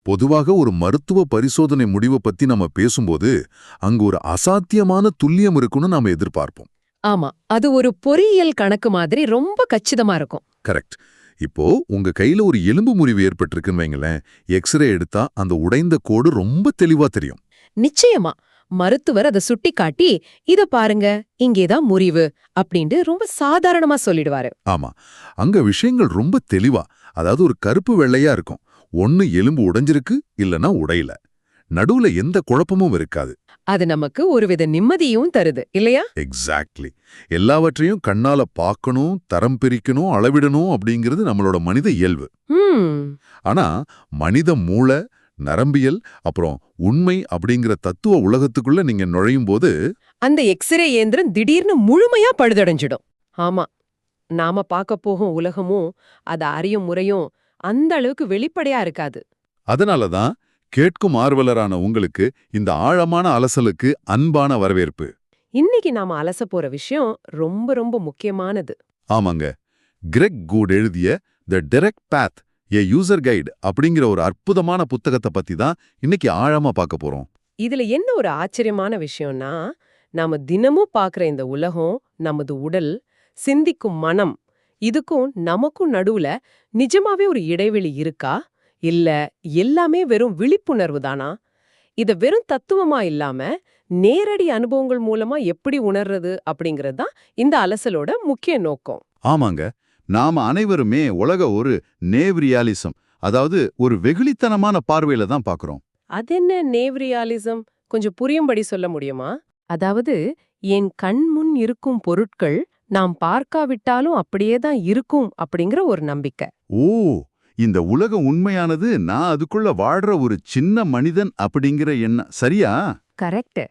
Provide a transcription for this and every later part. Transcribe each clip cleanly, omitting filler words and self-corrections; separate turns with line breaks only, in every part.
பொதுவாக ஒரு மருத்துவ பரிசோதனை முடிவை பத்தி நம்ம பேசும்போது அங்க ஒரு அசாத்தியமான துல்லியம் இருக்குன்னு நாம எதிர்பார்ப்போம்.
ஆமா, அது ஒரு பொறியியல் கணக்கு மாதிரி ரொம்ப கச்சிதமா இருக்கும்.
கரெக்ட். இப்போ உங்க கையில ஒரு எலும்பு முறிவு ஏற்பட்டிருக்குன்னு வைங்களேன், எக்ஸ்ரே எடுத்தா அந்த உடைந்த கோடு ரொம்ப தெளிவா தெரியும்.
நிச்சயமா மருத்துவர் அதை சுட்டி காட்டி, இத பாருங்க, இங்கேதான் முறிவு அப்படின்ட்டு ரொம்ப சாதாரணமா சொல்லிடுவாரு.
ஆமா, அங்க விஷயங்கள் ரொம்ப தெளிவா, அதாவது ஒரு கருப்பு வெள்ளையா இருக்கும். ஒன்னு எலும்பு உடைஞ்சிருக்கு, இல்லனா உடையல. நடுவுல எந்த குழப்பமும் இருக்காது.
அது நமக்கு ஒருவித நிம்மதியும் தருது இல்லையா?
எக்ஸாக்ட்லி. எல்லாவற்றையும் கண்ணால பார்க்கணும், தரம் பிரிக்கணும், அளவிடணும் அப்படிங்கிறது நம்மளோட மனித இயல்பு. ஆனா மனித மூளை, நரம்பியல், அப்புறம் உண்மை அப்படிங்கிற தத்துவ உலகத்துக்குள்ள நீங்க நுழையும் போது
அந்த எக்ஸ்ரே இயந்திரம் திடீர்னு முழுமையா பழுதடைஞ்சிடும். ஆமா, நாம பார்க்க போகும் உலகமும் அத அறியும் முறையும் அந்த அளவுக்கு வெளிப்படையா இருக்காது.
அதனாலதான் கேட்கும் ஆர்வலரான உங்களுக்கு இந்த ஆழமான அலசலுக்கு அன்பான வரவேற்பு.
இன்னைக்கு நாம அலச போற விஷயம் ரொம்ப ரொம்ப முக்கியமானது.
ஆமாங்க, கிரெக் கூட் எழுதிய the direct path a user guide அப்படிங்கிற ஒரு அற்புதமான புத்தகத்தை பத்தி தான் இன்னைக்கு ஆழமா பார்க்க போறோம்.
இதுல என்ன ஒரு ஆச்சரியமான விஷயம்னா, நாம தினமும் பார்க்குற இந்த உலகம், நமது உடல், சிந்திக்கும் மனம், இதுக்கும் நமக்கும் நடுவுல நிஜமாவே ஒரு இடைவெளி இருக்கா? இல்ல எல்லாமே வெறும் விழிப்புணர்வு தானா? இத வெறும் தத்துவமா இல்லாம நேரடி அனுபவங்கள் மூலமா எப்படி உணர்றது அப்படிங்கிறது தான் இந்த அலசலோட முக்கிய நோக்கம்.
ஆமாங்க, நாம அனைவருமே உலக ஒரு நேவ் ரியாலிசம், அதாவது ஒரு வெகுளித்தனமான பார்வையில தான் பார்க்கறோம்.
அது என்ன நேவ் ரியாலிசம்? கொஞ்சம் புரியும்படி சொல்ல முடியுமா? அதாவது, என் கண் முன் இருக்கும் பொருட்கள் நாம் பார்க்காவிட்டாலும் அப்படியே தான் இருக்கும் அப்படிங்கிற ஒரு நம்பிக்கை.
ஓ, இந்த உலகம் உண்மையானது, நான் அதுக்குள்ள வாழ்ற ஒரு சின்ன மனிதன் அப்படிங்கிற எண்ணம் சரியா?
கரெக்ட்.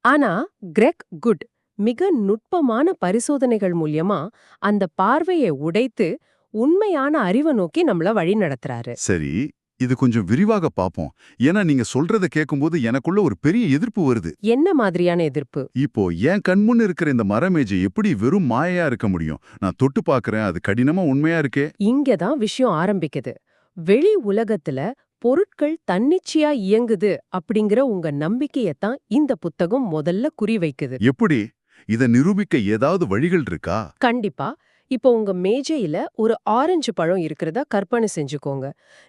ஆனா கிரெக் குட் மிக நுட்பமான பரிசோதனைகள் மூலியமா அந்த பார்வையை உடைத்து உண்மையான அறிவை நோக்கி நம்மள வழி நடத்துறாரு.
சரி, இது கொஞ்சம் விரிவாக பாப்போம். ஏன்னா நீங்க சொல்றத கேட்கும்போது எனக்குள்ள ஒரு பெரிய எதிர்ப்பு வருது.
என்ன மாதிரியான எதிர்ப்பு?
இப்போ என் கண்முன் இருக்கிற இந்த மரமேஜை எப்படி வெறும் மாயையா இருக்க முடியும்? நான் தொட்டு பார்க்கறேன், அது கடினமா உண்மையா இருக்கே.
இங்கதான் விஷயம் ஆரம்பிக்குது. வெளி உலகத்துல பொருட்கள் தன்னிச்சையா இயங்குது அப்படிங்கிற உங்க நம்பிக்கையத்தான் இந்த புத்தகம் முதல்ல குறிவைக்குது.
எப்படி? இத நிரூபிக்க ஏதாவது வழிகள் இருக்கா?
கண்டிப்பா. இப்போ உங்க மேஜையில ஒரு ஆரஞ்சு பழம் இருக்கிறதா கற்பனை செஞ்சுக்கோங்க.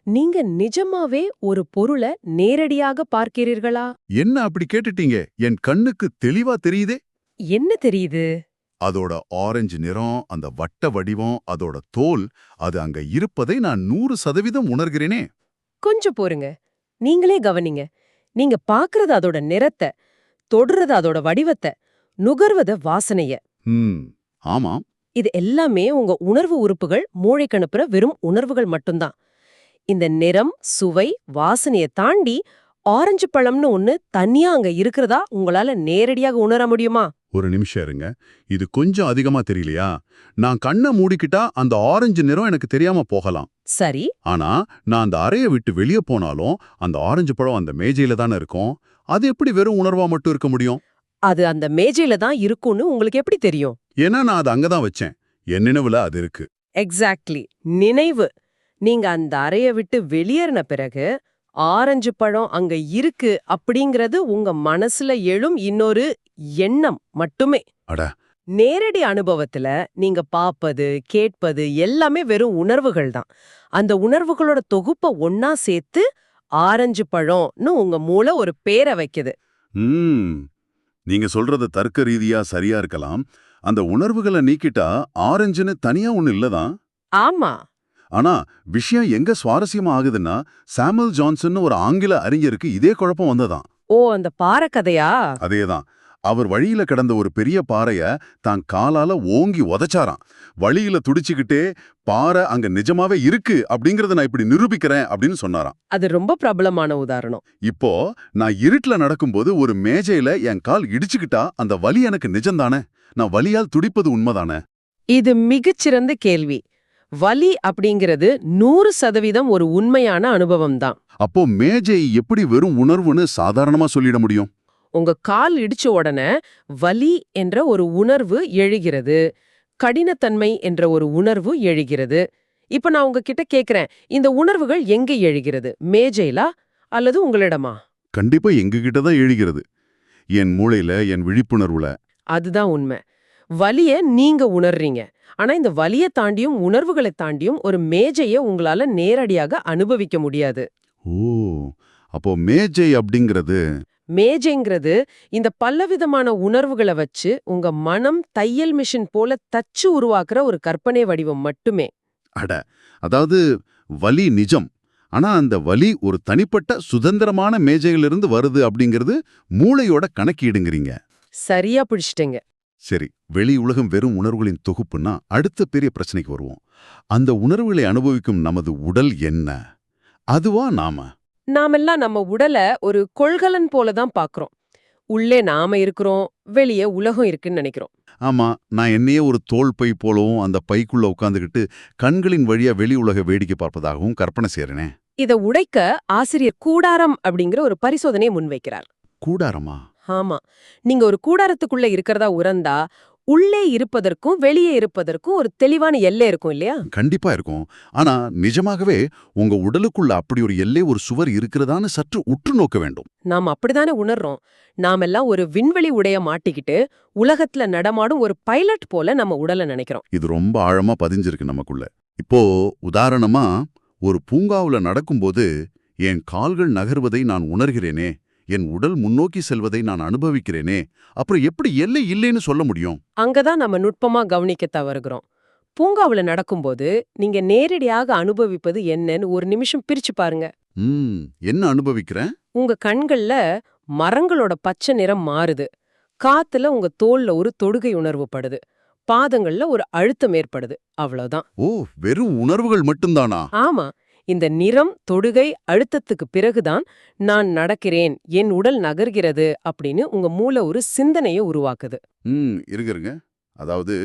நீங்க நிஜமாவே ஒரு பொருளை நேரடியாக பார்க்கிறீர்களா?
என்ன அப்படி கேட்டுட்டீங்க? என் கண்ணுக்கு தெளிவா தெரியுதே.
என்ன தெரியுது?
அதோட ஆரஞ்சு நிறம், அந்த வட்ட வடிவம், அதோட தோல், அது அங்க இருப்பதை நான் 100% உணர்கிறேனே.
கொஞ்சம் பொறுங்க. நீங்களே கவனிங்க. நீங்க பார்க்கறது அதோட நிறத்தை, தொடுறது அதோட வடிவத்தை, நுகர்வத வாசனைய.
ஆமாம்.
இது எல்லாமே உங்க உணர்வு உறுப்புகள் மூளைக்கு அனுப்புற வெறும் உணர்வுகள் மட்டும்தான். இந்த நிறம், சுவை, வாசனைய தாண்டி ஆரஞ்சு பழம்னு ஒண்ணு தனியா அங்க இருக்கிறதா உங்களால நேரடியாக உணர முடியுமா?
ஒரு நிமிஷம் இருங்க, இது கொஞ்சம் அதிகமா தெரியலையா? நான் கண்ணை மூடிக்கிட்டா அந்த ஆரஞ்சு நிறம் எனக்கு தெரியாம போகலாம்.
சரி.
ஆனா நான் அந்த அறையை விட்டு வெளியே போனாலும் அந்த ஆரஞ்சு பழம் அந்த மேஜையில தானே இருக்கும். அது எப்படி வெறும் உணர்வா மட்டும் இருக்க முடியும்?
அது அந்த மேஜையில தான் இருக்கும்னு உங்களுக்கு எப்படி தெரியும்?
ஏன்னா நான் அதை அங்கதான் வச்சேன். என் நினைவுல அது இருக்கு.
எக்ஸாக்ட்லி, நினைவு. நீங்க அந்த அறைய விட்டு வெளியேறின பிறகு ஆரஞ்சு பழம் அங்க இருக்கு அப்படிங்கிறது உங்க மனசுல எழும் இன்னொரு எண்ணம் மட்டுமே.
அட,
நேரடி அனுபவத்துல நீங்க பாப்பது, கேட்பது எல்லாமே வெறும் உணர்வுகள் தான். அந்த உணர்வுகளோட தொகுப்ப ஒன்னா சேர்த்து ஆரஞ்சு பழம்னு உங்க மூளை ஒரு பேரை வைக்குது.
நீங்க சொல்றது தர்க்க ரீதியா சரியா இருக்கலாம். அந்த உணர்வுகளை நீக்கிட்டா ஆரஞ்சுன்னு தனியா ஒண்ணு இல்லதான்.
ஆமா.
ஆனா விஷயம் எங்க சுவாரஸ்யமா ஆகுதுன்னா, சாமுவல் ஜான்சன் ஒரு ஆங்கில அறிஞருக்கு இதே குழப்பம் வந்ததாம்.
ஓ, அந்த பாறை கதையா?
அதேதான். அவர் வழியில கிடந்த ஒரு பெரிய பாறைய தான் காலால ஓங்கி உதைச்சாராம். வழியில துடிச்சுக்கிட்டே, பாறை அங்க நிஜமாவே இருக்கு அப்படிங்கறத நான் இப்படி நிரூபிக்கிறேன் அப்படின்னு சொன்னாராம்.
அது ரொம்ப பிரபலமான உதாரணம்.
இப்போ நான் இருட்டுல நடக்கும்போது ஒரு மேஜையில என் கால் இடிச்சுக்கிட்டா அந்த வலி எனக்கு நிஜம்தானே? நான் வலியால் துடிப்பது உண்மைதானே?
இது மிகச்சிறந்த கேள்வி. வலி அப்படிங்கிறது 100% ஒரு உண்மையான அனுபவம் தான்.
அப்போ மேஜை எப்படி வெறும் உணர்வுன்னு சாதாரணமா சொல்லிட முடியும்?
உங்க கால் இடிச்ச உடனே வலி என்ற ஒரு உணர்வு எழுகிறது, கடினத்தன்மை என்ற ஒரு உணர்வு எழுகிறது. இப்ப நான் உங்ககிட்ட கேக்குறேன், இந்த உணர்வுகள் எங்க எழுகிறது? மேஜையிலா, அல்லது உங்களிடமா?
கண்டிப்பா எங்ககிட்ட தான் எழுகிறது. என் மூளையில, என் விழிப்புணர்வுல.
அதுதான் உண்மை. வலிய நீங்க உணர்றீங்க. ஆனா இந்த வலிய தாண்டியும் உணர்வுகளை தாண்டியும் ஒரு மேஜைய உங்களால நேரடியாக அனுபவிக்க முடியாது.
ஓ, அப்போ மேஜை அப்படிங்கிறது.
மேஜைங்கிறது இந்த பலவிதமான உணர்வுகளை வச்சு உங்க மனம் தையல் மிஷின் போல தச்சு உருவாக்குற ஒரு கற்பனை வடிவம் மட்டுமே.
அட, அதாவது வலி நிஜம். ஆனா அந்த வலி ஒரு தனிப்பட்ட சுதந்திரமான மேஜையிலிருந்து வருது அப்படிங்கிறது மூளையோட கணக்கீடுங்கிறீங்க.
சரியா பிடிச்சிட்டீங்க.
சரி, வெளி உலகம் வெறும் உணர்வுகளின் தொகுப்புன்னா அடுத்த பெரிய பிரச்சனைக்கு வருவோம். அந்த உணர்வுகளை அனுபவிக்கும் நமது உடல் என்ன? அதுவா நாம?
நாமெல்லாம் நம்ம உடல ஒரு கொள்கலன் போல தான் பாக்குறோம். உள்ளே நாம இருக்கிறோம், வெளியே உலகம் இருக்குன்னு நினைக்கிறோம்.
ஆமா, நான் என்னையே ஒரு தோள் பை போலவும் அந்த பைக்குள்ள உட்காந்துக்கிட்டு கண்களின் வழியா வெளி உலக வேடிக்கை பார்ப்பதாகவும் கற்பனை செய்றேனே.
இத உடைக்க ஆசிரியர் கூடாரம் அப்படிங்கிற ஒரு பரிசோதனையை முன்வைக்கிறார்.
கூடாரமா?
ஆமா, நீங்க ஒரு கூடாரத்துக்குள்ள இருக்கிறதா உணர்ந்தா உள்ளே இருப்பதற்கும் வெளியே இருப்பதற்கும் ஒரு தெளிவான எல்லை இருக்கும் இல்லையா?
கண்டிப்பா இருக்கும். ஆனா நிஜமாகவே உங்க உடலுக்குள்ள அப்படி ஒரு எல்லை, ஒரு சுவர் இருக்கிறதான்னு சற்று உற்று நோக்க வேண்டும்.
நாம் அப்படிதானே உணர்றோம். நாமெல்லாம் ஒரு விண்வெளி உடைய மாட்டிக்கிட்டு உலகத்துல நடமாடும் ஒரு பைலட் போல நம்ம உடலை நினைக்கிறோம்.
இது ரொம்ப ஆழமா பதிஞ்சிருக்கு நமக்குள்ள. இப்போ உதாரணமா, ஒரு பூங்காவுல நடக்கும்போது என் கால்கள் நகர்வதை நான் உணர்கிறேனே, என் உடல் முன்னோக்கி செல்வதை நான் அனுபவிக்கிறேனே, அப்புறம் எப்படி எல்லை இல்லைன்னு சொல்ல முடியும்?
அங்கதான் நம்ம நுட்பமா கவனிக்க தவறுகிறோம். பூங்காவுல நடக்கும்போது நீங்க நேரடியாக அனுபவிப்பது என்னன்னு ஒரு நிமிஷம் பிரிச்சு பாருங்க.
என்ன அனுபவிக்கிறேன்?
உங்க கண்கள்ல மரங்களோட பச்சை நிறம் மாறுது. காத்துல உங்க தோல்ல ஒரு தொடுகை உணர்வு படுது. பாதங்கள்ல ஒரு அழுத்தம் ஏற்படுது. அவ்வளவுதான்.
ஓ, வெறும் உணர்வுகள் மட்டும்தானா?
ஆமா, இந்த நிறம், தொடுகை, அழுத்தத்துக்கு பிறகுதான் நான் நடக்கிறேன், என் உடல் நகர்கிறது அப்படின்னு உங்க மூளை ஒரு சிந்தனையை உருவாக்குது.
இருங்க. அதாவது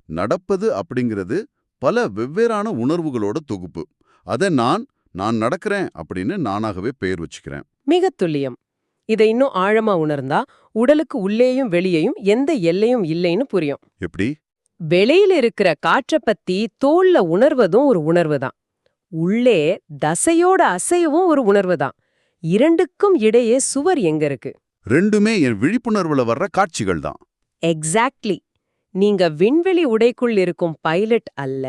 நடப்பது அப்படிங்கிறது பல வெவ்வேறான உணர்வுகளோட தொகுப்பு. அதை நான் நடக்கிறேன் அப்படின்னு நானாகவே பெயர் வச்சுக்கிறேன்.
மிக துல்லியம். இதை இன்னும் ஆழமா உணர்ந்தா உடலுக்கு உள்ளேயும் வெளியேயும் எந்த எல்லையும் இல்லைன்னு புரியும்.
எப்படி?
வெளியில இருக்கிற காற்றை பத்தி தோல்ல உணர்வதும் ஒரு உணர்வு தான். உள்ளே தசையோட அசையவும் ஒரு உணர்வு தான். இரண்டுக்கும் இடையே சுவர் எங்க இருக்கு?
ரெண்டுமே என் விழிப்புணர்வுல வர்ற காட்சிகள் தான்.
எக்ஸாக்ட்லி. நீங்க விண்வெளி உடைக்குள் இருக்கும் பைலட் அல்ல,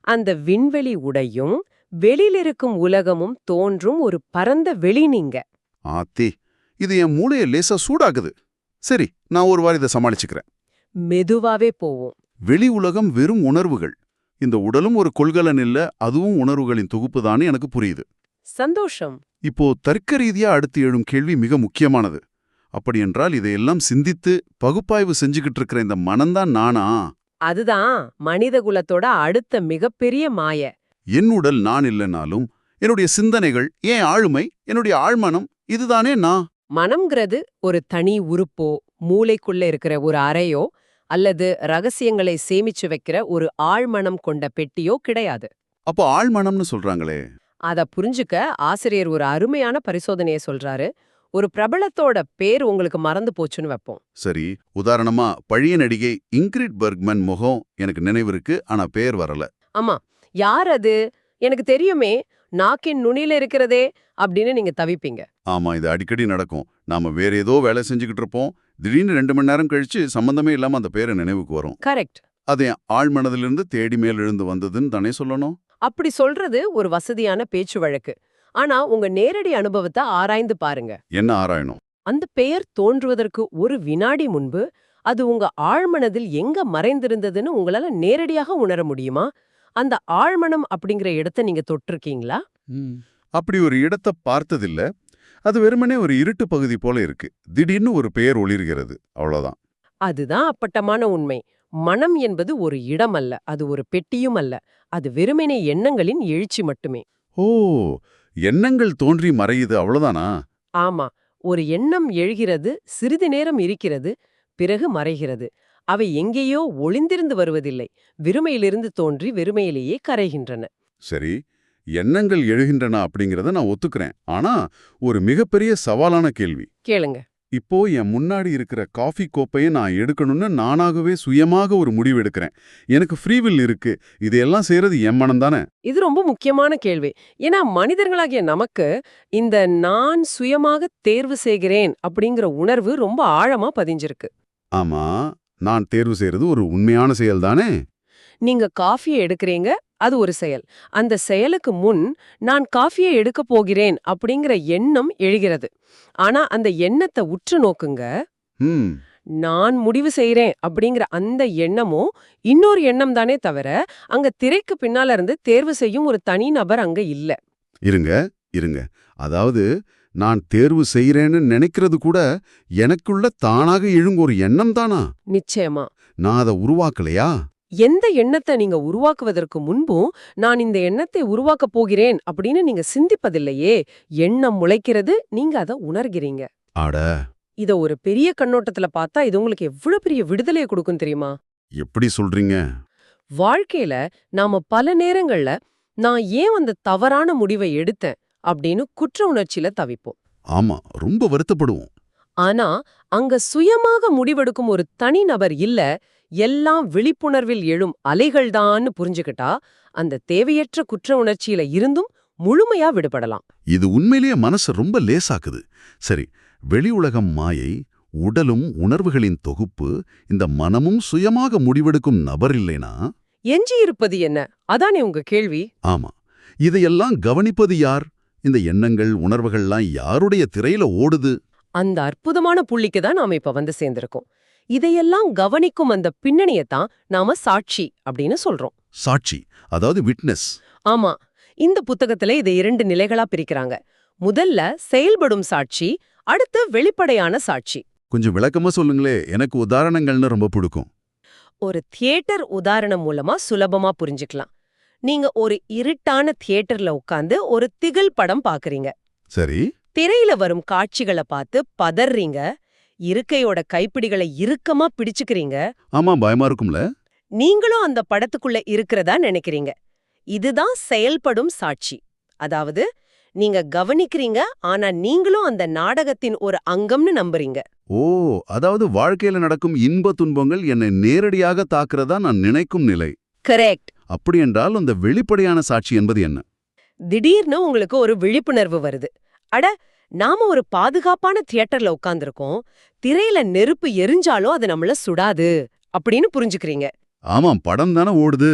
அந்த விண்வெளி உடையும் வெளியில இருக்கும் உலகமும் தோன்றும் ஒரு பரந்த வெளி நீங்க.
ஆத்தி, இது என் மூளையை லேசா சூடாக்குது. சரி, நான் ஒரு வாரம் இதை சமாளிச்சுக்கிறேன்.
மெதுவாவே போவோம்.
வெளி உலகம் வெறும் உணர்வுகள். இந்த உடலும் ஒரு கொள்கலன் இல்ல, அதுவும் உணர்வுகளின் தொகுப்புதான்னு எனக்கு புரியுது.
சந்தோஷம்.
இப்போ தர்க்க ரீதியா அடுத்து எழும் கேள்வி மிக முக்கியமானது. அப்படியென்றால் இதையெல்லாம் சிந்தித்து பகுப்பாய்வு செஞ்சுக்கிட்டு இருக்கிற இந்த மனம்தான் நானா?
அதுதான் மனித குலத்தோட அடுத்த மிகப்பெரிய மாய.
என் உடல் நான் இல்லைனாலும் என்னுடைய சிந்தனைகள், என் ஆளுமை, என்னுடைய ஆழ்மனம், இதுதானே நான்.
மனம்ங்கிறது ஒரு தனி உறுப்போ, மூளைக்குள்ள இருக்கிற ஒரு அறையோ, அல்லது ரகசியங்களை சேமிச்சு வைக்கிற ஒரு ஆழ்மனம் கொண்ட பெட்டியோ கிடையாது.
அப்போ ஆழ்மனம்னு சொல்றாங்களே.
அத புரிஞ்சுக்க ஆசிரியர் ஒரு அருமையான பரிசோதனையை சொல்றாரு. ஒரு பிரபலத்தோட பேர் உங்களுக்கு மறந்து போச்சுன்னு வைப்போம்.
சரி, உதாரணமா பழைய நடிகை இங்கிரிட் பெர்க்மன் முகம் எனக்கு நினைவிருக்கு, ஆனா பேர் வரல.
ஆமா, யார் அது? எனக்கு தெரியுமே, நாக்கின் நுனியில இருக்கிறதே அப்படின்னு நீங்க தவிப்பீங்க.
ஆமா, இது அடிக்கடி நடக்கும். நாம வேற ஏதோ வேலை செஞ்சுக்கிட்டு இருப்போம். திடீர்னு 2 மணி நேரம் கழிச்சு சம்பந்தமே இல்லாம அந்த பேரு நினைவுக்கு வரும்.
கரெக்ட்.
அது என் ஆழ்மனதிலிருந்து தேடி மேல் எழுந்து வந்ததுன்னு தானே சொல்லணும்?
அப்படி சொல்றது ஒரு வசதியான பேச்சு வழக்கு. ஆனா உங்க நேரடி அனுபவத்தை ஆராய்ந்து பாருங்க.
என்ன ஆராயணும்?
அந்த பெயர் தோன்றுவதற்கு ஒரு வினாடி முன்பு அது உங்க ஆழ்மனதில் எங்க மறைந்திருந்ததுன்னு உங்களால நேரடியாக உணர முடியுமா? அந்த ஆழ்மனம் அப்படிங்கிற இடத்தை நீங்க தொட்டிருக்கீங்களா?
அப்படி ஒரு இடத்தை பார்த்ததில்ல. அது வெறுமனே ஒரு இருட்டு பகுதி போல இருக்கு. திடீர்னு ஒரு பெயர் ஒளிர்கிறது, அவ்வளவுதான்.
அதுதான் அப்பட்டமான உண்மை. மனம் என்பது ஒரு இடம் அல்ல, அது ஒரு பெட்டியும் அல்ல. அது வெறுமனே எண்ணங்களின் எழுச்சி மட்டுமே.
ஓ, எண்ணங்கள் தோன்றி மறையுது, அவ்வளவுதானா?
ஆமா, ஒரு எண்ணம் எழுகிறது, சிறிது நேரம் இருக்கிறது, பிறகு மறைகிறது. அவை எங்கேயோ ஒளிந்திருந்து வருவதில்லை. வெறுமையிலிருந்து தோன்றி வெறுமையிலேயே கரைகின்றன.
சரி, எண்ணங்கள் எழுகின்றன அப்படிங்கறத நான் ஒத்துக்கிறேன். ஆனா ஒரு மிகப்பெரிய சவாலான கேள்வி.
கேளுங்க.
இப்போ என் முன்னாடி இருக்கிற காஃபி கோப்பையை நான் எடுக்கணும்னு நானாகவே சுயமாக ஒரு முடிவு எடுக்கிறேன். எனக்கு ஃப்ரீவில் இருக்கு. இதையெல்லாம் செய்யறது என் மனம் தானே.
இது ரொம்ப முக்கியமான கேள்வி. ஏன்னா மனிதர்களாகிய நமக்கு இந்த நான் சுயமாக தேர்வு செய்கிறேன் அப்படிங்கிற உணர்வு ரொம்ப ஆழமா பதிஞ்சிருக்கு.
ஆமா, நான் தேர்வு செய்யறது ஒரு உண்மையான செயல் தானே.
நீங்க காஃபியை எடுக்கிறீங்க, அது ஒரு செயல். அந்த செயலுக்கு முன் நான் காஃபியை எடுக்க போகிறேன் அப்படிங்கிற எண்ணம் எழுகிறது. ஆனா அந்த எண்ணத்தை உற்று நோக்குங்க.
ம்
நான் முடிவு செய்றேன் அப்படிங்கிற அந்த எண்ணமும் இன்னொரு எண்ணம் தானே தவிர அங்க திரைக்கு பின்னால இருந்து தேர்வு செய்யும் ஒரு தனி நபர் அங்க இல்ல.
இருங்க. அதாவது நான் தேர்வு செய்யறேன்னு நினைக்கிறது கூட எனக்குள்ள தானாக எழுங்க ஒரு எண்ணம் தானா?
நிச்சயமா.
நான் அதை உருவாக்கலையா?
எந்த எண்ணத்தை நீங்க உருவாக்குவதற்கு முன்பும் நான் இந்த எண்ணத்தை உருவாக்கப் போகிறேன் அப்படின்னு நீங்க சிந்திப்பதில்லையே. எண்ணம் முளைக்கிறது, நீங்க அதை உணர்கிறீங்க.
அட,
இத ஒரு பெரிய கண்ணோட்டத்துல பார்த்தா இது உங்களுக்கு எவ்வளவு பெரிய விடுதலையை கொடுக்கும் தெரியுமா?
எப்படி சொல்றீங்க?
வாழ்க்கையில நாம பல நேரங்கள்ல நான் ஏன் அந்த தவறான முடிவை எடுத்தேன் அப்படின்னு குற்ற உணர்ச்சியில தவிப்போம்.
ஆமா, ரொம்ப வருத்தப்படுவோம்.
ஆனா அங்க சுயமாக முடிவெடுக்கும் ஒரு தனி நபர் இல்ல, எல்லாம் விழிப்புணர்வில் எழும் அலைகள்தான்னு புரிஞ்சுக்கிட்டா அந்த தேவையற்ற குற்ற உணர்ச்சியில இருந்தும் முழுமையா விடுபடலாம்.
இது உண்மையிலேயே மனசை ரொம்ப லேசாக்குது. சரி, வெளி உலகம் மாயை, உடலும் உணர்வுகளின் தொகுப்பு, இந்த மனமும் சுயமாக முடிவெடுக்கும் நபர் இல்லைனா
எஞ்சி இருப்பது என்ன? அதானே உங்க கேள்வி.
ஆமா, இதையெல்லாம் கவனிப்பது யார்? இந்த எண்ணங்கள் உணர்வுகள்லாம் யாருடைய திரையில ஓடுது?
அந்த அற்புதமான புள்ளிக்கு தான் நாம இப்ப வந்து சேர்ந்திருக்கோம். இதையெல்லாம் கவனிக்கும் அந்த பின்னணியத்தான் நாம சாட்சி அப்படின்னு சொல்றோம்.
சாட்சி, அதாவது விட்னஸ்.
ஆமா, இந்த புத்தகத்துல இதை 2 நிலைகளா பிரிக்கிறாங்க. முதல்ல செயல்படும் சாட்சி, அடுத்து வெளிப்படையான சாட்சி.
கொஞ்சம் விளக்கமா சொல்லுங்களே, எனக்கு உதாரணங்கள்னு ரொம்ப பிடிக்கும்.
ஒரு தியேட்டர் உதாரணம் மூலமா சுலபமா புரிஞ்சுக்கலாம். நீங்க ஒரு இருட்டான தியேட்டர்ல உட்கார்ந்து ஒரு திகில் படம் பாக்குறீங்க.
சரி.
திரையில வரும் காட்சிகளை பார்த்து பதறீங்க, இருக்கையோட கைப்பிடிகளை இறுக்கமா பிடிச்சுக்கிறீங்க.
ஆமா, பயமா இருக்கும்ல.
நீங்களும் அந்த படத்துக்குள்ள இருக்கிறதா நினைக்கிறீங்க. இதுதான் செயல்படும் சாட்சி. அதாவது நீங்க கவனிக்கிறீங்க, ஆனா நீங்களும் அந்த நாடகத்தின் ஒரு அங்கம்னு நம்புறீங்க.
ஓ, அதாவது வாழ்க்கையில நடக்கும் இன்ப துன்பங்கள் என்னை நேரடியாக தாக்குறதா நான் நினைக்கும் நிலை.
கரெக்ட்.
அப்படி என்றால் அந்த வெளிப்படையான சாட்சி என்பது என்ன?
திடீர்னு உங்களுக்கு ஒரு விழிப்புணர்வு வருது. அட, நாம ஒரு பாதுகாப்பான தியேட்டர்ல உட்கார்ந்திருக்கோம், திரையில நெருப்பு எரிஞ்சாலும் அது நம்மள சுடாது அப்படின்னு புரிஞ்சுக்கிறீங்க.
ஆமாம், படம் தானே ஓடுது.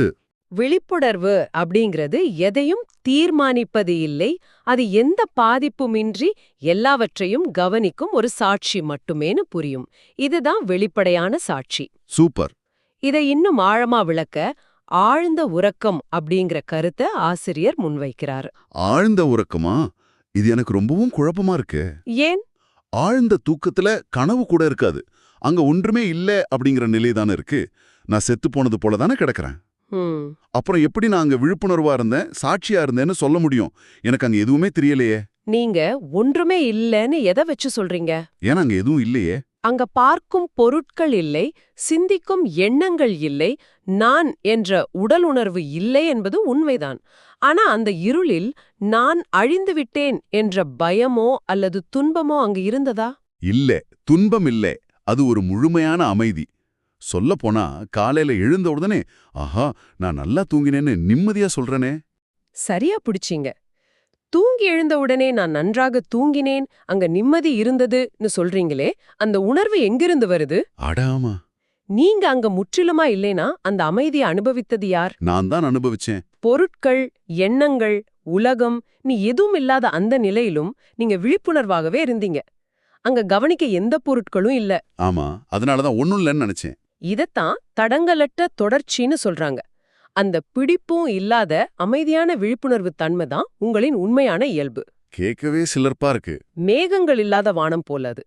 விழிப்புணர்வு அப்படிங்கிறது எதையும் தீர்மானிப்பது இல்லை, அது எந்த பாதிப்புமின்றி எல்லாவற்றையும் கவனிக்கும் ஒரு சாட்சி மட்டுமேனு புரியும். இதுதான் வெளிப்படையான சாட்சி.
சூப்பர்.
இதை இன்னும் ஆழமா விளக்க ஆழ்ந்த உறக்கம் அப்படிங்கிற கருத்தை ஆசிரியர் முன்வைக்கிறார்.
ஆழ்ந்த உறக்கமா? இது எனக்கு ரொம்பவும் குழப்பமா இருக்கு.
ஏன்?
ஆழ்ந்த தூக்கத்துல கனவு கூட இருக்காது, அங்க ஒன்றுமே இல்ல அப்படிங்கிற நிலைதானே இருக்கு. நான் செத்து போனது போல தானே கிடக்குறேன். அப்புறம் எப்படி நான் அங்க விழிப்புணர்வா இருந்தேன், சாட்சியா இருந்தேன்னு சொல்ல முடியும்? எனக்கு அங்க எதுவுமே தெரியலையே.
நீங்க ஒன்றுமே இல்லைன்னு எதை வச்சு சொல்றீங்க?
ஏன்னா அங்க எதுவும் இல்லையே.
அங்க பார்க்கும் பொருட்கள் இல்லை, சிந்திக்கும் எண்ணங்கள் இல்லை, நான் என்ற உடல் உணர்வு இல்லை என்பது உண்மைதான். ஆனா அந்த இருளில் நான் அழிந்து விட்டேன் என்ற பயமோ அல்லது துன்பமோ அங்கு இருந்ததா?
இல்ல, துன்பம் இல்ல. அது ஒரு முழுமையான அமைதி. சொல்லப்போனா காலையில எழுந்த உடனே ஆஹா, நான் நல்லா தூங்கினேன்னு நிம்மதியா சொல்றனே.
சரியா பிடிச்சீங்க. தூங்கி எழுந்த உடனே நான் நன்றாக தூங்கினேன், அங்க நிம்மதி இருந்ததுன்னு சொல்றீங்களே, அந்த உணர்வு எங்கிருந்து வருது?
அடாமா,
நீங்க அங்க முற்றிலுமா இல்லைனா அந்த அமைதியை அனுபவித்தது யார்?
நான் தான் அனுபவிச்சேன்.
பொருட்கள், எண்ணங்கள், உலகம் நீ எதுவும் இல்லாத அந்த நிலையிலும் நீங்க விழிப்புணர்வாகவே இருந்தீங்க. அங்க கவனிக்க எந்த பொருட்களும் இல்ல.
ஆமா, அதனாலதான் ஒண்ணும் இல்லைன்னு நினைச்சேன்.
இதத்தான் தடங்கலற்ற தொடர்ச்சின்னு சொல்றாங்க. அந்த பிடிப்பும் இல்லாத அமைதியான விழிப்புணர்வு தன்மை தான் உங்களின் உண்மையான இயல்பு.
கேட்கவே சிலர்ப்பா இருக்கு.
மேகங்கள் இல்லாத வானம் போல அது.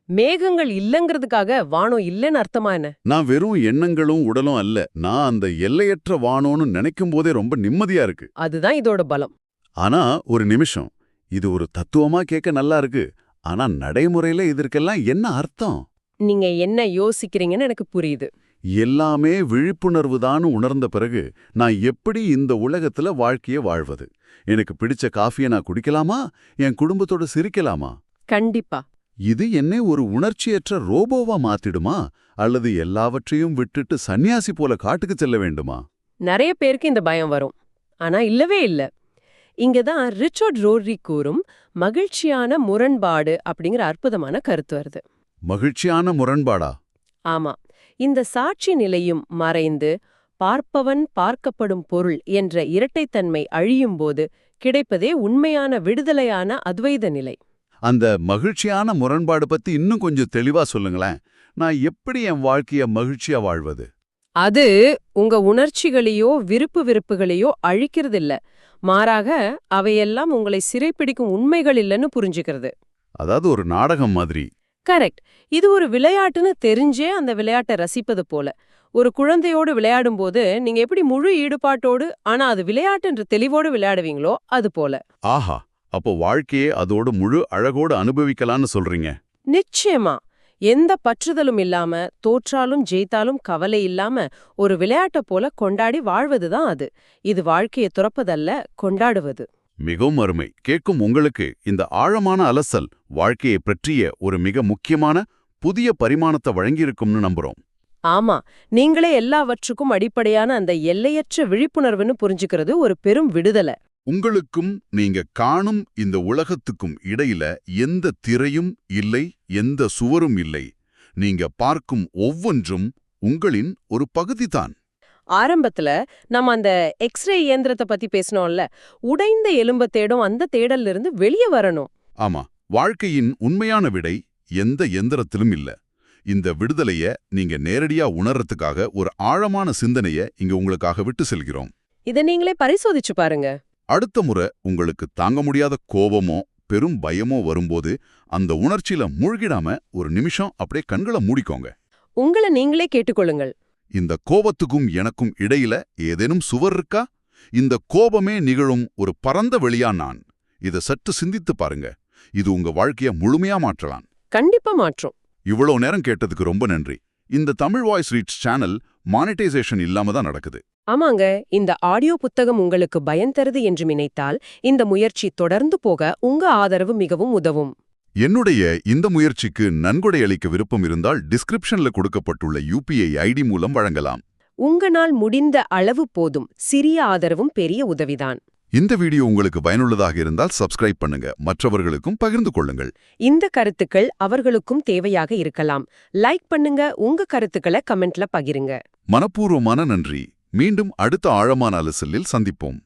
மேகங்கள் இல்லங்கிறதுக்காக வானம் இல்லைன்னு அர்த்தமா என்ன?
நான் வெறும் எண்ணங்களும் உடலும் அல்ல, நான் அந்த எல்லையற்ற வானோன்னு நினைக்கும் போதே ரொம்ப நிம்மதியா இருக்கு.
அதுதான் இதோட பலம்.
ஆனா ஒரு நிமிஷம், இது ஒரு தத்துவமா கேட்க நல்லா இருக்கு. ஆனா நடைமுறையில இதற்கெல்லாம் என்ன அர்த்தம்?
நீங்க என்ன யோசிக்கிறீங்கன்னு எனக்கு புரியுது.
எல்லாமே விழிப்புணர்வு தான் உணர்ந்த பிறகு நான் எப்படி இந்த உலகத்துல வாழ்க்கைய வாழ்வது? எனக்கு பிடிச்ச காஃபியை நான் குடிக்கலாமா? என் குடும்பத்தோட சிரிக்கலாமா?
கண்டிப்பா.
இது என்னை ஒரு உணர்ச்சியற்ற ரோபோவா மாத்திடுமா அல்லது எல்லாவற்றையும் விட்டுட்டு சன்னியாசி போல காட்டுக்கு செல்ல வேண்டுமா?
நிறைய பேருக்கு இந்த பயம் வரும். ஆனா இல்லவே இல்ல. இங்கதான் ரிச்சர்ட் ரோரி கூறும் மகிழ்ச்சியான முரண்பாடு அப்படிங்கிற அற்புதமான கருத்து வருது.
மகிழ்ச்சியான முரண்பாடா?
ஆமா, இந்த சாட்சி நிலையும் மறைந்து பார்ப்பவன் பார்க்கப்படும் பொருள் என்ற இரட்டைத்தன்மை அழியும்போது கிடைப்பதே உண்மையான விடுதலையான அத்வைத நிலை.
அந்த மகிழ்ச்சியான முரண்பாடு பத்தி இன்னும் கொஞ்சம் தெளிவா சொல்லுங்களேன். நான் எப்படி என் வாழ்க்கைய மகிழ்ச்சியா வாழ்வது?
அது உங்க உணர்ச்சிகளையோ விருப்புகளையோ அழிக்கிறதில்ல, மாறாக அவையெல்லாம் உங்களை சிறைப்பிடிக்கும் உண்மைகள் இல்லைன்னு புரிஞ்சுக்கிறது.
அதாவது ஒரு நாடகம் மாதிரி.
கரெக்ட். இது ஒரு விளையாட்டுன்னு தெரிஞ்சே அந்த விளையாட்டை ரசிப்பது போல. ஒரு குழந்தையோடு விளையாடும்போது நீங்க எப்படி முழு ஈடுபாட்டோடு ஆனா அது விளையாட்டுன்ற தெளிவோடு விளையாடுவீங்களோ அது போல.
ஆஹா, அப்போ வாழ்க்கையே அதோட முழு அழகோடு அனுபவிக்கலான்னு சொல்றீங்க.
நிச்சயமா. எந்த பற்றுதலும் இல்லாம, தோற்றாலும் ஜெயித்தாலும் கவலை இல்லாம ஒரு விளையாட்டை போல கொண்டாடி வாழ்வதுதான் அது. இது வாழ்க்கையை துறப்பதல்ல, கொண்டாடுவது.
மிகவும் அருமை. கேட்கும் உங்களுக்கு இந்த ஆழமான அலசல் வாழ்க்கையை பற்றிய ஒரு மிக முக்கியமான புதிய பரிமாணத்தை வழங்கியிருக்கும்னு நம்புறோம்.
ஆமா, நீங்களே எல்லாவற்றுக்கும் அடிப்படையான அந்த எல்லையற்ற விழிப்புணர்வுன்னு புரிஞ்சுக்கிறது ஒரு பெரும் விடுதலை.
உங்களுக்கும் நீங்க காணும் இந்த உலகத்துக்கும் இடையில எந்த திரையும் இல்லை, எந்த சுவரும் இல்லை. நீங்க பார்க்கும் ஒவ்வொன்றும் உங்களின் ஒரு பகுதிதான்.
ஆரம்பத்துல நம்ம அந்த எக்ஸ்ரே இயந்திரத்தை பத்தி பேசணும்ல, உடைந்த எலும்ப தேடும் அந்த தேடல்ல இருந்து வெளியே வரணும்.
ஆமா, வாழ்க்கையின் உண்மையான விடை எந்த எந்திரத்திலும் இல்ல. இந்த விடுதலைய நீங்க நேரடியா உணர்றதுக்காக ஒரு ஆழமான சிந்தனைய இங்க உங்களுக்காக விட்டு செல்கிறோம்.
இதை நீங்களே பரிசோதிச்சு பாருங்க.
அடுத்த முறை உங்களுக்கு தாங்க முடியாத கோபமோ பெரும் பயமோ வரும்போது அந்த உணர்ச்சியில மூழ்கிடாம ஒரு நிமிஷம் அப்படியே கண்களை மூடிக்கோங்க.
உங்களை நீங்களே கேட்டுக்கொள்ளுங்கள்.
இந்த கோபத்துக்கும் எனக்கும் இடையில ஏதேனும் சுவர் இருக்கா? இந்த கோபமே நிகழும் ஒரு பரந்த வெளியா நான்? இதை சற்று சிந்தித்து பாருங்க. இது உங்க வாழ்க்கைய முழுமையா மாற்றலாம்.
கண்டிப்பா மாற்றும்.
இவ்வளவு நேரம் கேட்டதுக்கு ரொம்ப நன்றி. இந்த Tamil voice reads channel monetisation இல்லாம தான் நடக்குது.
ஆமாங்க, இந்த ஆடியோ புத்தகம் உங்களுக்கு பயன் தருது என்று நினைத்தால் இந்த முயற்சி தொடர்ந்து போக உங்க ஆதரவு மிகவும் உதவும்.
என்னுடைய இந்த முயற்சிக்கு நன்கொடை அளிக்க விருப்பம் இருந்தால் டிஸ்கிரிப்ஷன்ல கொடுக்கப்பட்டுள்ள UPI ID மூலம் வழங்கலாம்.
உங்களால் முடிந்த அளவு போதும். சிறிய ஆதரவும் பெரிய உதவிதான்.
இந்த வீடியோ உங்களுக்கு பயனுள்ளதாக இருந்தால் சப்ஸ்கிரைப் பண்ணுங்க, மற்றவர்களுக்கும் பகிர்ந்து கொள்ளுங்கள்.
இந்த கருத்துக்கள் அவர்களுக்கும் தேவையாக இருக்கலாம். லைக் பண்ணுங்க, உங்க கருத்துக்களை கமெண்ட்ல பகிருங்க.
மனப்பூர்வமான நன்றி. மீண்டும் அடுத்த ஆழமான அலசலில் சந்திப்போம்.